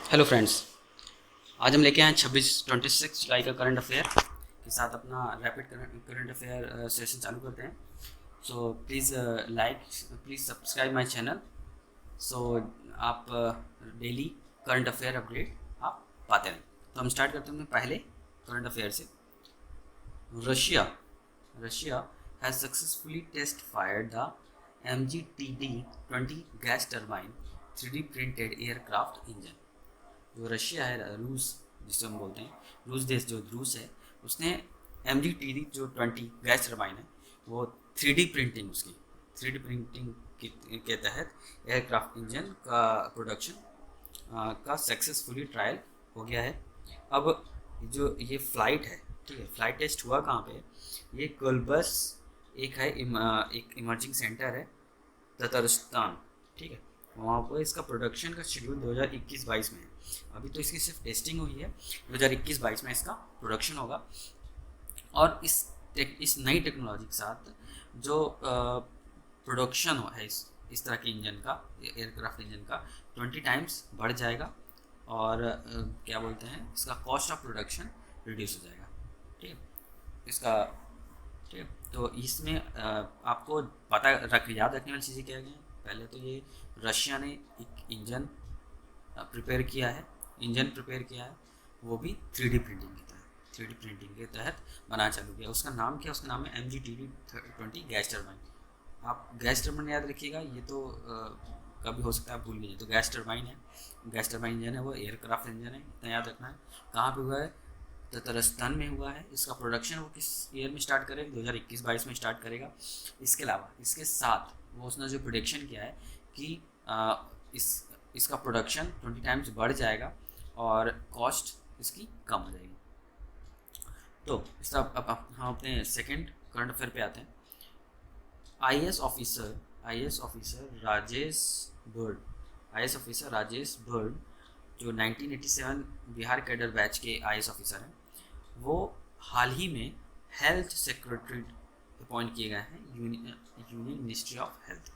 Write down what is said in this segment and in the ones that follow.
Hello friends. आज हम लेके आए 26 जुलाई का करंट अफेयर के साथ अपना रैपिड करंट अफेयर सेशन चालू करते हैं। So please like, please subscribe my channel. So आप डेली करंट अफेयर अपडेट आप पाते रहें। तो हम स्टार्ट करते हैं पहले करंट अफेयर से। Russia Russia has successfully test fired the MGTD-20 gas turbine 3D printed aircraft engine. जो रशिया है, रूस जिसे हम बोलते हैं, रूस देश जो रूस है, उसने MGTD जो 20 गैस टर्बाइन है वो 3D प्रिंटिंग उसकी 3D प्रिंटिंग के तहत एयरक्राफ्ट इंजन का प्रोडक्शन का सक्सेसफुली ट्रायल हो गया है। अब जो ये फ्लाइट है, ठीक है, फ्लाइट टेस्ट हुआ कहाँ पे? ये कोलबस एक है, एक इमर्जिंग सेंटर है ततारिस्तान, ठीक है, वहाँ पर इसका प्रोडक्शन का शेड्यूल 2021-22 में है। अभी तो इसकी सिर्फ टेस्टिंग हुई है, 2021-22 में इसका प्रोडक्शन होगा। और इस नई टेक्नोलॉजी के साथ जो प्रोडक्शन है इस तरह के इंजन का, एयरक्राफ्ट इंजन का 20 टाइम्स बढ़ जाएगा। और क्या बोलते हैं, इसका कॉस्ट ऑफ प्रोडक्शन रिड्यूस हो जाएगा, ठीक है, इसका, ठीक है। तो इसमें आपको याद रखने वाली चीज़ें क्या हैं? पहले तो ये रशिया ने एक इंजन प्रिपेयर किया है, वो भी 3D प्रिंटिंग के तहत बनाना चालू किया। उसका नाम क्या? उसका नाम है MGTD-20 गैस टर्बाइन। आप गैस टर्बाइन याद रखिएगा, ये तो कभी हो सकता है आप भूल गए। तो गैस टर्बाइन है, गैस टर्बाइन इंजन है, वो एयरक्राफ्ट इंजन है, इतना याद रखना है। कहाँ पे हुआ है? ततारिस्तान में हुआ है। इसका प्रोडक्शन वो किस ईयर में स्टार्ट करेगा? 2021-22 में स्टार्ट करेगा। इसके अलावा इसके साथ वो उसने जो प्रोडिक्शन किया है कि इस इसका प्रोडक्शन 20 टाइम्स बढ़ जाएगा और कॉस्ट इसकी कम हो जाएगी। तो इसका अब हम अपने सेकंड करंट अफेयर पे आते हैं। I S officer Rajesh Bhatt जो 1987 बिहार कैडर बैच के IAS ऑफिसर हैं, वो हाल ही में हेल्थ सेक्रेटरी अपॉइंट किए गए हैं यूनियन मिनिस्ट्री ऑफ हेल्थ।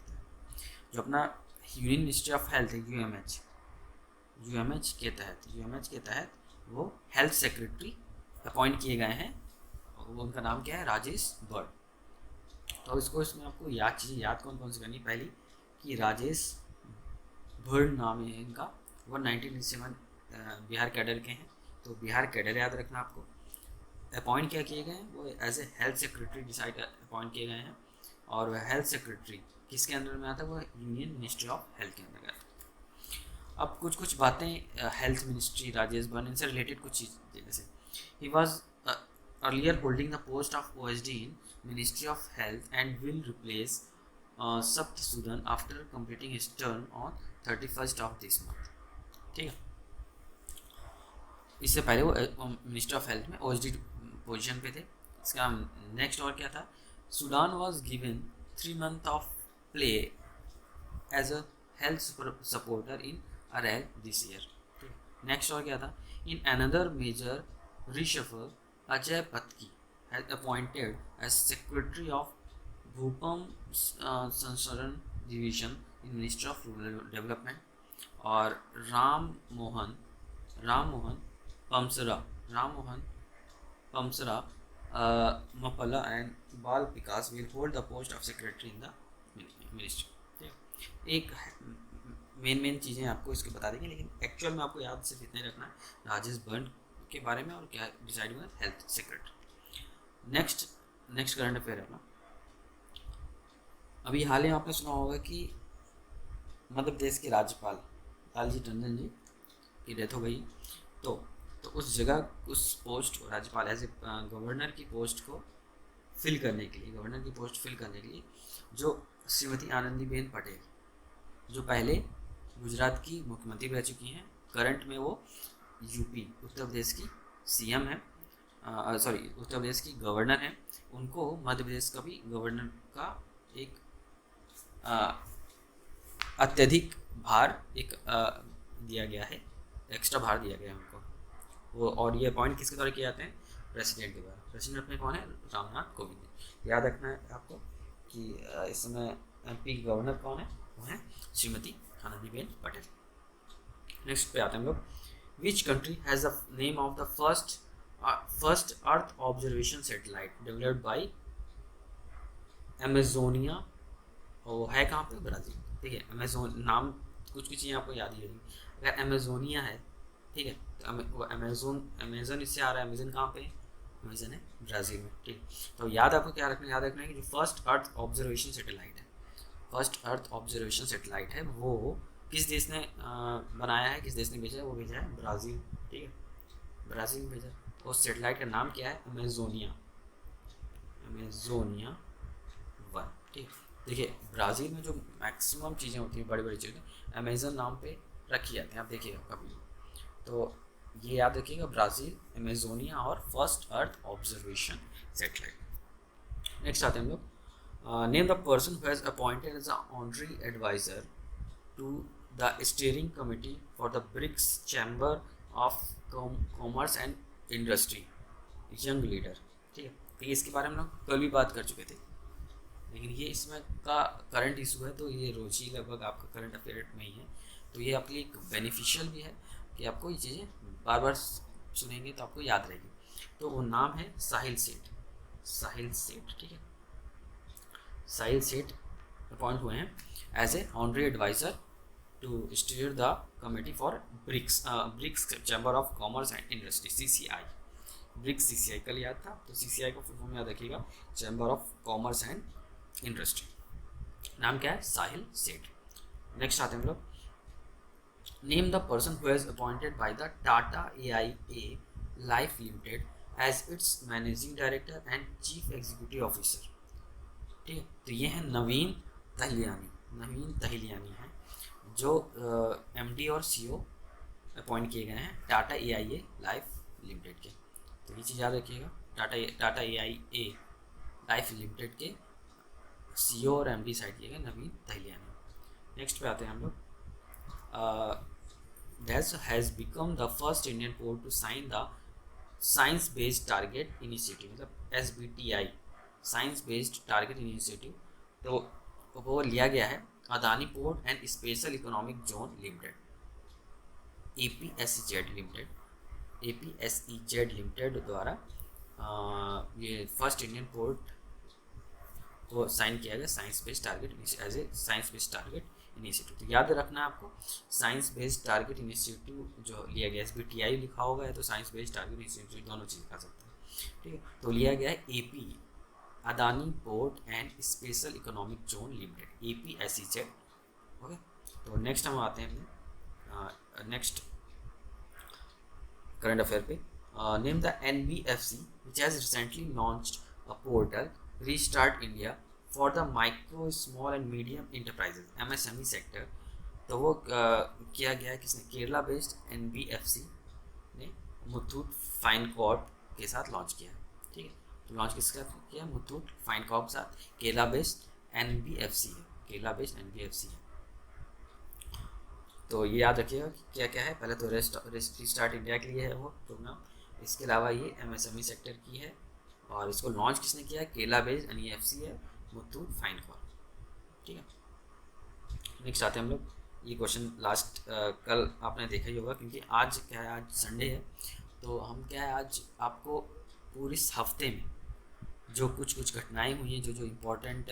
जो अपना यूनियन मिनिस्ट्री ऑफ हेल्थ है, यूएमएच के तहत वो हेल्थ सेक्रेटरी अपॉइंट किए गए हैं। वो उनका नाम क्या है? राजेश भट्ट। तो इसको इसमें आपको चीज़ें याद कौन कौन सी करनी? पहली कि राजेश भट्ट नाम है इनका, वो 1987 बिहार कैडर के हैं। तो बिहार कैडर याद रखना आपको। अपॉइंट क्या किए गए हैं? वो as a health secretary decide appoint किए गए हैं। और वह हेल्थ सेक्रेटरी किसके अंदर में आता है? वो यूनियन मिनिस्ट्री ऑफ हेल्थ के अंदर आता है। अब कुछ कुछ बातें हेल्थ मिनिस्ट्री राजेश भट्ट इनसे रिलेटेड कुछ चीज़, जैसे he was earlier holding the post of OSD in Ministry of Health and will replace Sapt Sudan after completing his term on 31st of this month, ठीक है। इससे पहले वो मिनिस्टर ऑफ हेल्थ में OSD position पे थे। इसका next और क्या था? Sudan was given 3 month of play as a health supporter in अरेल दिस ईयर। नेक्स्ट और क्या था? In another major reshuffle, Ajay Patki has appointed as Secretary of Bhupam Sansaran Division in Ministry of Rural Development। और राम मोहन पमसरा Mapala and Bal Vikas will hold the post of Secretary in the Ministry। एक main चीज़ें आपको इसके बता देंगे, लेकिन actual में आपको याद सिर्फ इतना ही रखना है, राजेश भट्ट के बारे में और क्या डिसाइड हुआ, health secretary. Next current affair है अपना। अभी हाल ही में आपने सुना होगा कि मध्य प्रदेश के राज्यपाल लालजी टंडन जी की डेथ हो गई। तो उस जगह उस पोस्ट को, राज्यपाल एज ए गवर्नर की पोस्ट फिल करने के लिए जो श्रीमती आनंदीबेन पटेल, जो पहले गुजरात की मुख्यमंत्री रह चुकी हैं, करंट में वो यूपी उत्तर प्रदेश की CM है, उत्तर प्रदेश की गवर्नर हैं, उनको मध्य प्रदेश का भी गवर्नर का एक अत्यधिक भार दिया गया है, एक्स्ट्रा भार दिया गया है उनको वो। और ये अपॉइंट किसके द्वारा किए जाते हैं? प्रेसिडेंट के द्वारा। प्रेसिडेंट अपने कौन है? रामनाथ कोविंद। याद रखना है आपको कि इस समय MP की गवर्नर कौन है? वो है श्रीमती आनंदीबेन पटेल। नेक्स्ट पे आते हैं हम लोग। Which country has the name of the first earth observation satellite developed by Amazonia, और वो है कहाँ पे, ब्राज़ील। ठीक है, अमेजोन नाम कुछ कुछ चीज़ें आपको याद ही होगी। अगर अमेजोनिया है, ठीक है, तो वो अमेजोन इससे आ रहा है, अमेजन कहाँ पे, अमेजन है ब्राज़ील में। ठीक, तो याद आपको क्या रखना, याद रखना है कि जो फर्स्ट अर्थ ऑब्जर्वेशन सैटेलाइट है, फर्स्ट अर्थ ऑब्जर्वेशन सैटेलाइट है, वो किस देश ने बनाया है, किस देश ने भेजा है, वो भेजा है ब्राज़ील। ठीक है, ब्राज़ील में भेजा। उस सैटेलाइट का नाम क्या है, अमेजोनिया, अमेजोनिया 1। ठीक, देखिए ब्राज़ील में जो मैक्सिमम चीज़ें होती हैं, बड़ी बड़ी चीज़ें अमेजन नाम पे रखी जाती हैं, आप देखिएगा कभी। तो ये याद रखिएगा, ब्राज़ील, अमेजोनिया और first earth observation satellite. Next आते हैं हम लोग। Name the person who has appointed as a honorary advisor to the steering committee for the BRICS chamber of commerce and industry, young leader. ठीक है, तो ये इसके बारे में हम लोग कल भी बात कर चुके थे, लेकिन ये इसमें का करंट इशू है, तो ये रोज ही लगभग आपका करंट अफेयर में ही है। तो ये आपके लिए एक बेनिफिशियल भी है कि आपको ये चीज़ें बार बार सुनेंगे तो आपको याद रहेगी। तो वो नाम है साहिल सेठ, साहिल सेठ। ठीक है, साहिल सेठ अपॉइंट हुए हैं as a honorary advisor to steer the committee for BRICS chamber of commerce and industry, CCI। BRICS CCI कल याद था, तो CCI को फुल फॉर्म याद रखिएगा, chamber of commerce and industry. नाम क्या है, साहिल सेठ। नेक्स्ट आते हैं हम लोग। Name the person who has appointed by the Tata AIA life limited as its managing director and chief executive officer. ठीक है, तो ये है नवीन तहलियानी, नवीन तहलियानी है जो MD और CEO अपॉइंट किए गए हैं टाटा AIA लाइफ लिमिटेड के। तो ये चीज़ याद रखिएगा, टाटा AIA लाइफ लिमिटेड के CEO और MD साइड किए गए नवीन तहलियानी। नेक्स्ट पे आते हैं हम लोग। Dash has become the first Indian port to sign the science based target initiative, मतलब SBTI, science based target initiative. तो वो लिया गया है Adani port and special economic zone limited, APSEZ limited, APSEZ limited द्वारा ये फर्स्ट इंडियन पोर्ट को sign किया गया science based target as a science based target initiative. तो याद रखना है आपको, साइंस बेस्ड टारगेट इनिशिएटिव जो लिया गया, SBTI लिखा होगा या तो साइंस बेस्ड टारगेट इनिशिएटिव, दोनों चीज़ लिखा सकते हैं। ठीक है, तो लिया गया है AP Adani port and special economic zone limited, APSEZ। Okay, तो नेक्स्ट हम आते हैं नेक्स्ट करंट अफेयर पे। Name the NBFC which has recently launched a portal restart India for the micro small and medium enterprises, MSME sector. तो वो किया गया है किसने, केरला बेस्ड NBFC ने मुथूट फाइनकॉर्प के साथ लॉन्च किया। ठीक है, तो लॉन्च किसके साथ किया, मुथूट फाइनकॉर्प के साथ, केरला बेस्ड NBFC है, केरला बेस्ड NBFC है। तो ये याद रखिएगा कि क्या क्या है, पहले तो रीस्टार्ट इंडिया के लिए है वो प्रोग्राम, इसके अलावा ये MSME सेक्टर की है, और इसको लॉन्च किसने किया है, केरला बेस्ड NBFC है, मुथूट फाइनकॉर्प। ठीक है, नेक्स्ट आते हैं हम लोग। ये क्वेश्चन लास्ट कल आपने देखा ही होगा, क्योंकि आज क्या है, आज संडे है, तो हम क्या है आज आपको पूरे इस हफ्ते में जो कुछ कुछ घटनाएं हुई हैं, जो जो इम्पोर्टेंट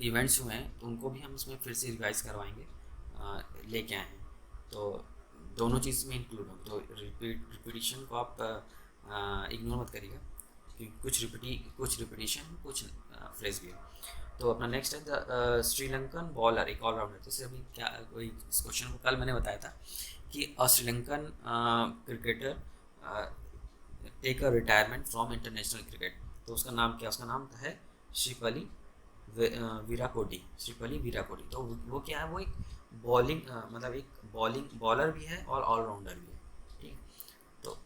इवेंट्स हुए हैं, तो उनको भी हम इसमें फिर से रिवाइज करवाएंगे, लेके आए हैं। तो दोनों चीज़ में इंक्लूड हो, तो रिपीटिशन को आप इग्नोर मत करिएगा, क्योंकि कुछ रिपीटिशन कुछ फ्रेज भी है। तो अपना नेक्स्ट है द श्रीलंकन बॉलर, एक ऑलराउंडर। जैसे अभी क्या कोई इस क्वेश्चन को कल मैंने बताया था कि Sri Lankan cricketer take a retirement from international cricket, तो उसका नाम क्या, उसका नाम है श्रीपली विराकोडी, श्रीपली विराकोडी। तो वो क्या है, वो एक बॉलिंग मतलब एक बॉलर भी है और ऑलराउंडर भी है। ठीक, तो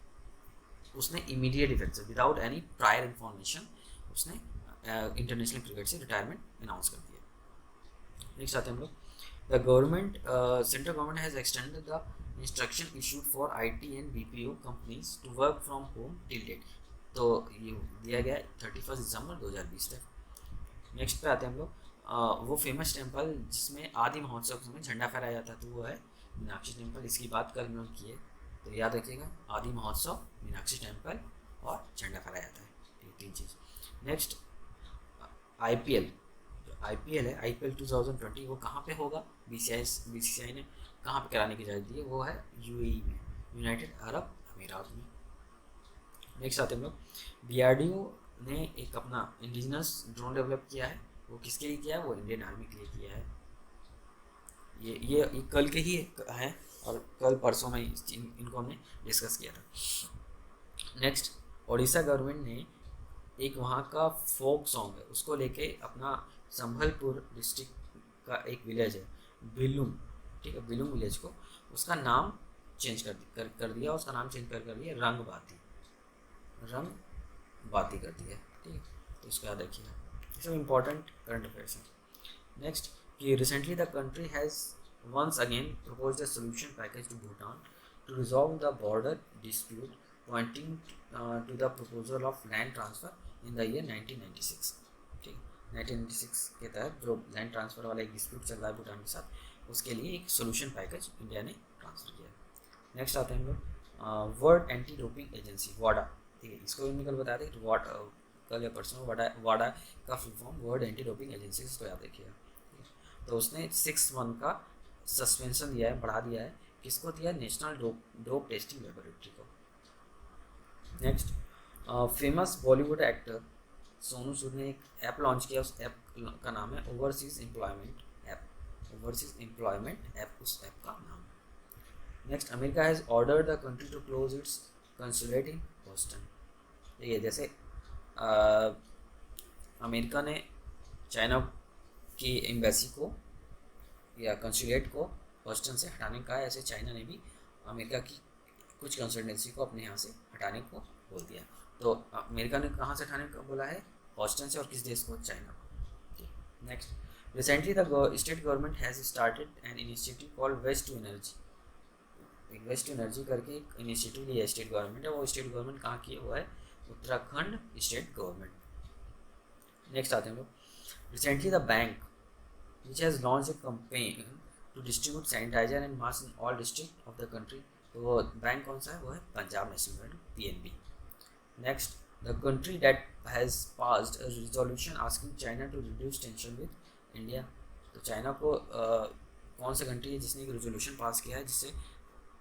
उसने इमीडिएट इफेक्ट से विदाउट एनी प्रायर इन्फॉर्मेशन उसने इंटरनेशनल क्रिकेट से रिटायरमेंट अनाउंस कर दिया। नेक्स्ट आते हैं हम लोग। The government central government has extended the instruction issued for IT and BPO companies to work from home till date. तो ये दिया गया 31 दिसंबर 2020 तक। नेक्स्ट पे आते हैं हम लोग। वो फेमस टेम्पल जिसमें आदि महोत्सव में झंडा फहराया जाता है, तो वो है मीनाक्षी टेम्पल, इसकी बात कल में की है तो याद रखिएगा, आदि महोत्सव, मीनाक्षी टेम्पल और झंडा फहराया जाता है, ये 3 चीज़। नेक्स्ट IPL, जो IPL है, IPL 2020 वो कहाँ पे होगा, BCCI ने कहाँ पे कराने की इजाज़त दी है, वो है UAE में, यूनाइटेड अरब अमीरात में। नेक्स्ट आते हैं हम लोग, DRDO ने एक अपना इंडिजिनस ड्रोन डेवलप किया है, वो किसके लिए किया है, वो इंडियन आर्मी के लिए किया है। ये कल के ही है और कल परसों में इनको हमने डिस्कस किया था। नेक्स्ट, उड़ीसा गवर्नमेंट ने एक वहाँ का फोक सॉन्ग है उसको लेके अपना संभलपुर डिस्ट्रिक्ट का एक विलेज है बिलुम, ठीक है, बिलुम विलेज को उसका नाम चेंज कर दिया, उसका नाम चेंज कर दिया रंग बाती कर दिया, ठीक है, तो इसको याद रखिएगा, ये सब इम्पोर्टेंट करंट अफेयर्स हैं। नेक्स्ट, कि recently the country has once again proposed a solution package to Bhutan to resolve the border dispute, pointing to the proposal of land transfer in the year 1996, ठीक, 1996 के तहत जो land transfer वाला एक dispute चल रहा है भूटान के साथ, उसके लिए एक सोल्यूशन पैकेज इंडिया ने ट्रांसफ़र किया है। नेक्स्ट आते हैं हम लोग वर्ल्ड एंटी डोपिंग एजेंसी वाडा, ठीक है, इसको भी कल बताया था कि कल या परसों वाडा का full form world anti doping agency, इसको याद रखिएगा। तो उसने 6 मंथ का सस्पेंशन दिया है, बढ़ा दिया है, किसको दिया है, नेशनल डोप टेस्टिंग लेबोरेटरी को। Next, famous Bollywood actor Sonu Sood ने एक ऐप लॉन्च किया, उस ऐप का नाम है overseas employment app, overseas employment app उस ऐप का नाम है। Next, America has ordered the country to close its consulate in Boston, देखिए जैसे अमेरिका ने चाइना की एम्बेसी को या कंसुलेट को बोस्टन से हटाने का है, ऐसे चाइना ने भी अमेरिका की कुछ कंसल्टेंसी को अपने यहाँ से हटाने को बोल दिया। तो अमेरिका ने कहाँ से हटाने को बोला है, बोस्टन से, और किस देश को, चाइना को। Next, recently the state government has started an initiative called waste to energy, एक वेस्ट टू एनर्जी करके एक इनिशिएटिव लिया स्टेट गवर्नमेंट है, वो स्टेट गवर्नमेंट कहाँ की है, वो है उत्तराखंड स्टेट गवर्नमेंट। नेक्स्ट आते हैं हम लोग, recently the bank which has launched a campaign to distribute sanitizer and masks in all districts of the country, तो वो बैंक कौन सा है, वो है Punjab national bank, PNB। Next, the country that has passed a resolution asking China to reduce tension with India, तो China को कौन सा कंट्री है जिसने एक रेजोल्यूशन पास किया है जिससे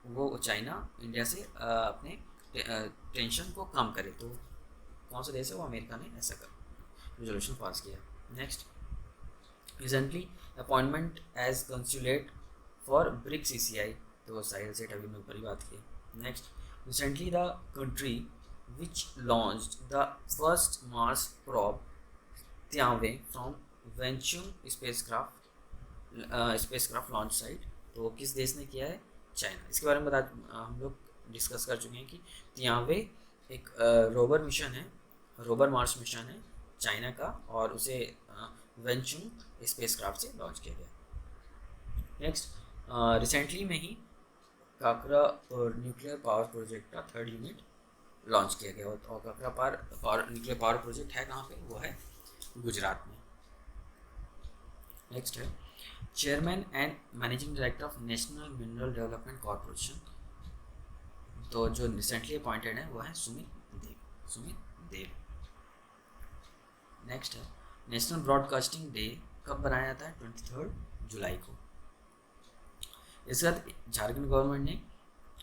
वो चाइना इंडिया से अपने टेंशन को कम करे, तो कौन सा देश है, वो अमेरिका ने ऐसा कर रेजोल्यूशन पास किया। Next, recently appointment as consulate for BRICS CCI, तो साहिल सेठ अभी मैं ऊपर ही बात की। Next, recently the country which launched the first Mars probe Tianwei from Wenchun spacecraft launch site, तो किस देश ने किया है, चाइना। इसके बारे में हम लोग डिस्कस कर चुके हैं कि तियांवे एक रोवर मिशन है, रोवर मार्स मिशन है चाइना का, और उसे वेंचुंग स्पेसक्राफ्ट से लॉन्च किया गया। नेक्स्ट, रिसेंटली में ही काकरा न्यूक्लियर पावर प्रोजेक्ट का 3rd यूनिट लॉन्च किया गया, और काकरा पावर न्यूक्लियर पावर प्रोजेक्ट है कहाँ पे, वो है गुजरात में। नेक्स्ट है chairman and managing director of national mineral development corporation, तो जो रिसेंटली अपॉइंटेड है वो है सुमित देव। नेक्स्ट है नेशनल ब्रॉडकास्टिंग डे कब बनाया जाता है, 23 जुलाई को। इसके बाद झारखंड गवर्नमेंट ने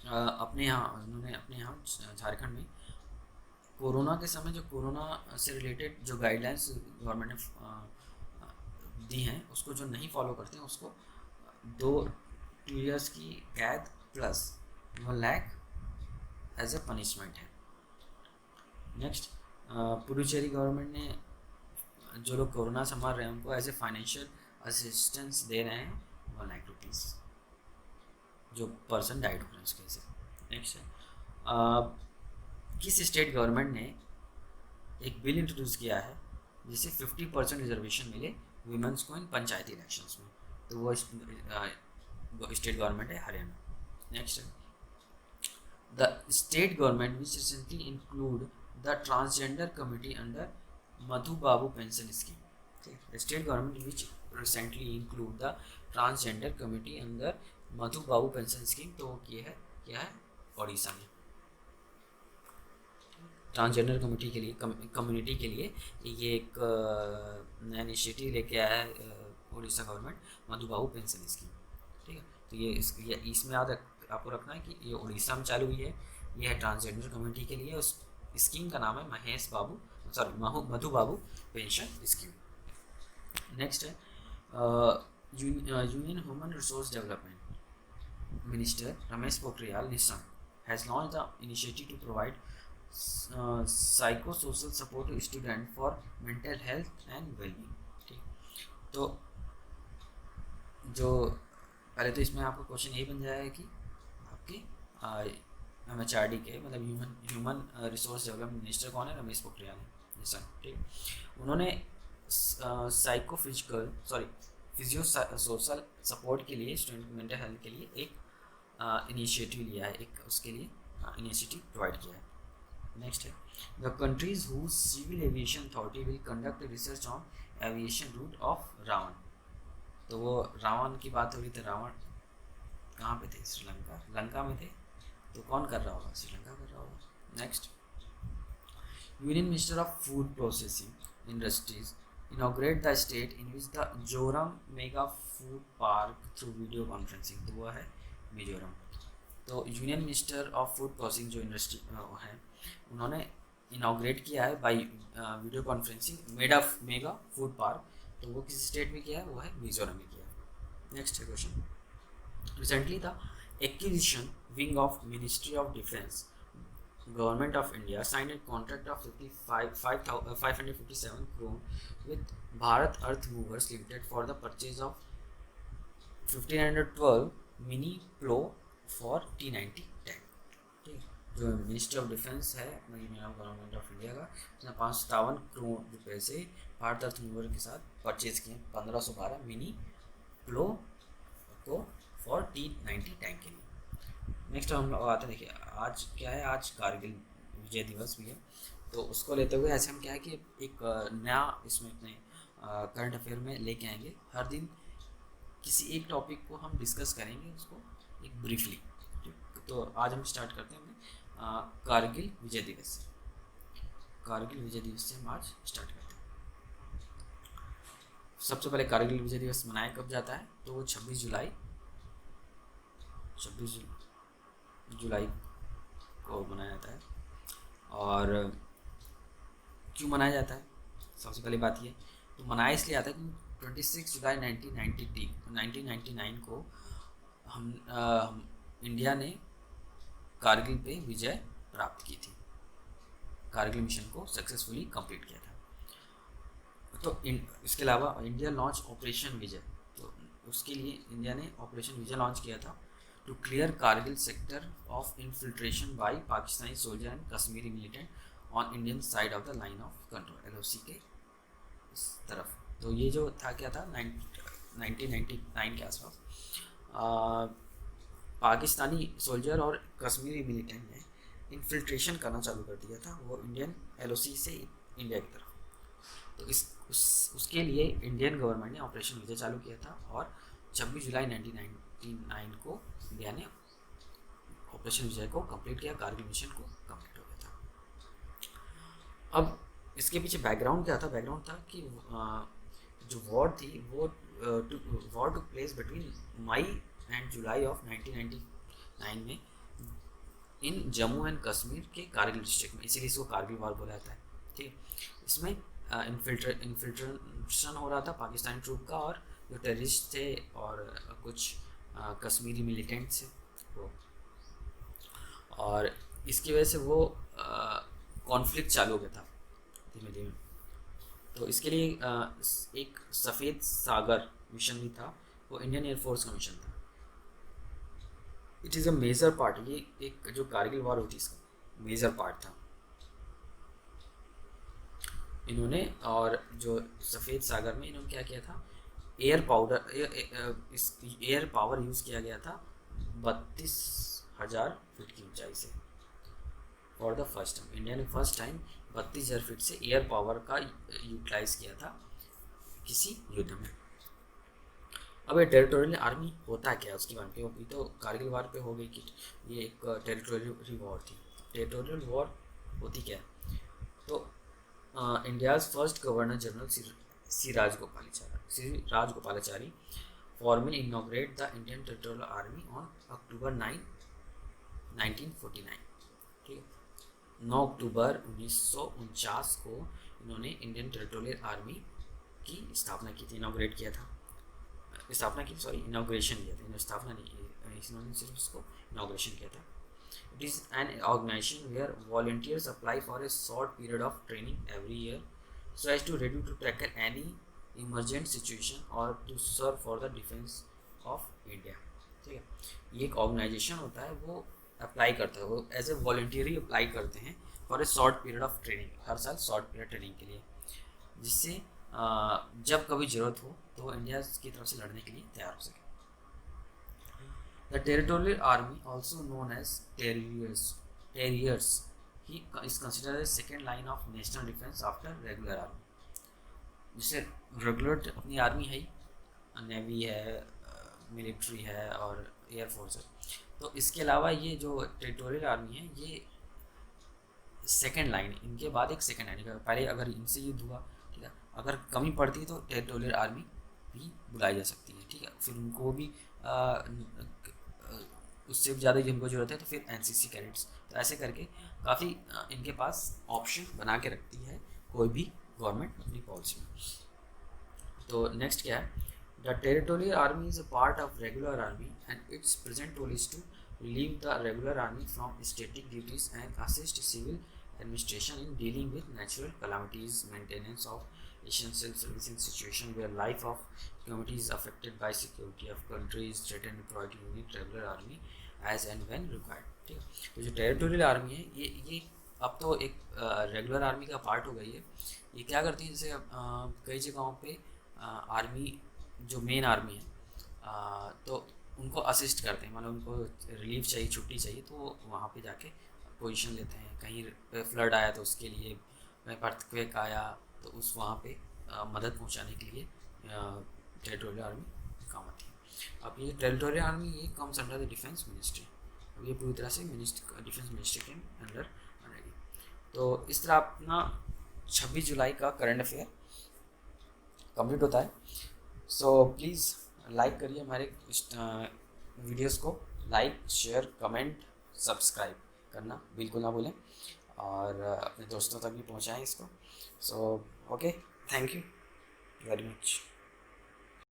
अपने यहाँ झारखंड में कोरोना के समय जो कोरोना से रिलेटेड जो गाइडलाइंस गवर्नमेंट ने दी हैं उसको जो नहीं फॉलो करते हैं उसको 2 years की कैद plus 1 lakh as a punishment है। नेक्स्ट, पुडुचेरी गवर्नमेंट ने जो लोग कोरोना से मर रहे हैं उनको एज ए फाइनेंशियल असिस्टेंस दे रहे हैं 1 लाख रुपीज़, जो पर्सन डाइड हो रहे हैं उसके हिसाब। नेक्स्ट है किस स्टेट गवर्नमेंट ने एक बिल इंट्रोड्यूस किया है जिससे 50% रिजर्वेशन मिले वुमेंस को इन पंचायती इलेक्शंस में, तो वो स्टेट गवर्नमेंट है हरियाणा। नेक्स्ट है the state government which recently include the transgender committee under Madhu Babu pension scheme, the state government which recently include the transgender committee under Madhu Babu pension scheme, तो ये है क्या है, ओडिशा में। ट्रांसजेंडर कम्युनिटी के लिए ये एक नया इनिशिएटिव लेके आया है उड़ीसा गवर्नमेंट, मधु बाबू पेंशन स्कीम। ठीक है, तो ये इसमें आपको रखना है कि ये उड़ीसा में चालू हुई है, ये है ट्रांसजेंडर कम्युनिटी के लिए। उस स्कीम का नाम है Madhu Babu pension scheme. Next है union human resource development minister Ramesh Pokhriyal Nishank has launch the initiative to provide psychosocial support to student for mental health and wellbeing. ठीक, तो जो पहले तो इसमें आपका क्वेश्चन यही बन जाएगा कि आपके MHRD के मतलब ह्यूमन रिसोर्स डेवलपमेंट मिनिस्टर कौन है, रमेश पोखरियाल निशंक। ठीक, उन्होंने फिजियो सोशल सपोर्ट के लिए स्टूडेंट मेंटल हेल्थ के लिए एक इनिशिएटिव लिया है, एक उसके लिए इनिशिएटिव प्रोवाइड किया है। नेक्स्ट है the countries whose civil aviation authority will conduct research on aviation route of Ravana. तो वो रावण की बात हो रही थी, रावण कहाँ पे थे, लंका में थे, तो कौन कर रहा होगा, श्रीलंका कर रहा होगा। Next, union minister of food processing industries inaugurate the state in which the Zoram mega food park through video conferencing, तो वो है मिजोरम। तो union minister of food processing जो इंडस्ट्री है, उन्होंने इनाग्रेट किया है by video conferencing mega food park, तो वो किस स्टेट में किया है, वो है मिजोरम में किया है। नेक्स्ट है question, recently the acquisition wing of ministry of defence Government of India signed a contract of 557 crore with Bharat Earth Movers Limited for the purchase of 1512 mini plow for T90 tank। ठीक है, जो ministry of defence है government of India का, उसने 557 करोड़ रुपए से भारत अर्थ mover के साथ परचेज किए 1512 मिनी प्लो को फॉर T90 टैंक के लिए। नेक्स्ट हम लोग आते हैं, देखिए आज क्या है, आज कारगिल विजय दिवस भी है, तो उसको लेते हुए ऐसे हम क्या है कि एक नया इसमें अपने करंट अफेयर में लेके आएंगे। हर दिन किसी एक टॉपिक को हम डिस्कस करेंगे, उसको एक ब्रीफली। तो आज हम स्टार्ट करते हैं कारगिल विजय दिवस से। कारगिल विजय दिवस से हम आज स्टार्ट करते हैं। सबसे पहले कारगिल विजय दिवस मनाया कब जाता है, तो वो 26 जुलाई को मनाया जाता है। और क्यों मनाया जाता है, सबसे पहली बात ये, तो मनाया इसलिए जाता है कि 26 जुलाई 1999 को हम इंडिया ने कारगिल पे विजय प्राप्त की थी, कारगिल मिशन को सक्सेसफुली कंप्लीट किया था। तो इसके अलावा इंडिया लॉन्च ऑपरेशन विजय, तो उसके लिए इंडिया ने ऑपरेशन विजय लॉन्च किया था to clear Kargil sector of infiltration by Pakistani soldier and Kashmiri militant on Indian side of the line of control, LOC के इस तरफ। तो ये जो था क्या था 1999 के आसपास पाकिस्तानी सोल्जर और कश्मीरी मिलिटेंट ने इन्फिल्ट्रेशन करना चालू कर दिया था, वो इंडियन LOC से इंडिया की तरफ। तो उसके लिए इंडियन गवर्नमेंट ने ऑपरेशन विजय चालू किया था और 26 जुलाई 1999 को इंडिया ने ऑपरेशन विजय को कंप्लीट किया, कारगिल मिशन को कंप्लीट हो गया था। अब इसके पीछे बैकग्राउंड क्या था, बैकग्राउंड था कि जो वॉर थी वो war took place between May and July of 1999 में इन जम्मू एंड कश्मीर के कारगिल डिस्ट्रिक्ट में, इसीलिए इसको कारगिल वॉर बोला जाता है। ठीक, इसमें इन्फिल्ट्रेशन हो रहा था पाकिस्तानी ट्रूप का, और जो टेररिस्ट थे और कुछ कश्मीरी मिलिटेंट्स थे वो, और इसकी वजह से वो कॉन्फ्लिक्ट चालू हो गया था धीमे धीमे। तो इसके लिए एक सफ़ेद सागर मिशन भी था, वो इंडियन एयरफोर्स का मिशन था। It is a major part, ये एक जो कारगिल वॉर होती है इसका मेजर पार्ट था इन्होंने। और जो सफ़ेद सागर में इन्होंने क्या किया था, एयर पावर यूज़ किया गया था 32,000 फीट की ऊंचाई से। For the first time India ने फर्स्ट टाइम 32,000 फीट से एयर पावर का यूटिलाइज किया था किसी युद्ध में। अब ये टेरिटोरियल आर्मी होता क्या है उसके बारे में, क्योंकि तो कारगिल वार पे हो गई कि ये एक टेरिटोरियल वॉर थी। टेरिटोरियल वॉर होती क्या है, तो India's first governor general C Rajagopalachari formally inaugurate the Indian Territorial Army on October 9, 1949। ठीक है, 9 अक्टूबर 1949 को इन्होंने इंडियन टेरिटोरियल आर्मी की स्थापना की थी, इनाग्रेट किया था, स्थापना की, सॉरी इनाग्रेशन किया था, इन्होंने स्थापना नहीं की, इन्होंने सिर्फ उसको इनाग्रेशन किया था। It is an organisation where volunteers apply for a short period of training every year so as to ready to tackle any emergent situation or to serve for the defense of India। ठीक है, ये एक organisation होता है, वो apply करता है, वो एज ए वॉल्टियरी अप्लाई करते हैं for a short period of training, हर साल शॉर्ट पीरियड ट्रेनिंग के लिए, जिससे जब कभी ज़रूरत हो तो इंडिया की तरफ से लड़ने के लिए तैयार हो सके। The territorial army also known as terriers he is considered as second line of national defence after regular army. जैसे रेगुलर अपनी आर्मी है, नेवी है, मिलिट्री है और एयरफोर्स है, तो इसके अलावा ये जो टेरिटोरियल आर्मी है ये सेकेंड लाइन, इनके बाद एक सेकेंड लाइन, पहले अगर इनसे युद्ध हुआ, ठीक है, अगर कमी पड़ती है तो टेरिटोरियल आर्मी भी बुलाई जा सकती है। ठीक है, फिर उनको भी उससे भी ज़्यादा जिनको जरूरत है तो फिर एनसीसी कैडेट्स, तो ऐसे करके काफ़ी इनके पास ऑप्शन बना के रखती है कोई भी गवर्नमेंट अपनी पॉलिसी में। तो नेक्स्ट क्या है, the territorial army is a part of regular army and its present role is to relieve the regular army from static duties and assist civil administration in dealing with natural calamities, maintenance of essential service in situation where life of community is affected by security of countries threatened, providing unit regular army as and when required। ठीक है, तो जो territorial army है ये अब तो एक regular army का पार्ट हो गई है। ये क्या करती है, जैसे कई जगहों पे आर्मी जो मेन आर्मी है तो उनको असिस्ट करते हैं, मतलब उनको रिलीफ चाहिए, छुट्टी चाहिए, तो वहाँ पे जाके पोजीशन लेते हैं। कहीं पे फ्लड आया तो उसके लिए, कहीं अर्थक्वेक आया तो उस वहाँ पे मदद पहुँचाने के लिए टेरिटोरियल आर्मी काम आती है। अब ये टेरिटोरियल आर्मी ये comes under the defence ministry, अब ये पूरी तरह से डिफेंस मिनिस्ट्री के अंडर आएगी। तो इस तरह अपना 26 जुलाई का करंट अफेयर कंप्लीट होता है। सो प्लीज़ लाइक करिए हमारे वीडियोस को, लाइक शेयर कमेंट सब्सक्राइब करना बिल्कुल ना भूलें, और अपने दोस्तों तक भी पहुंचाएं इसको। So okay, thank you very much.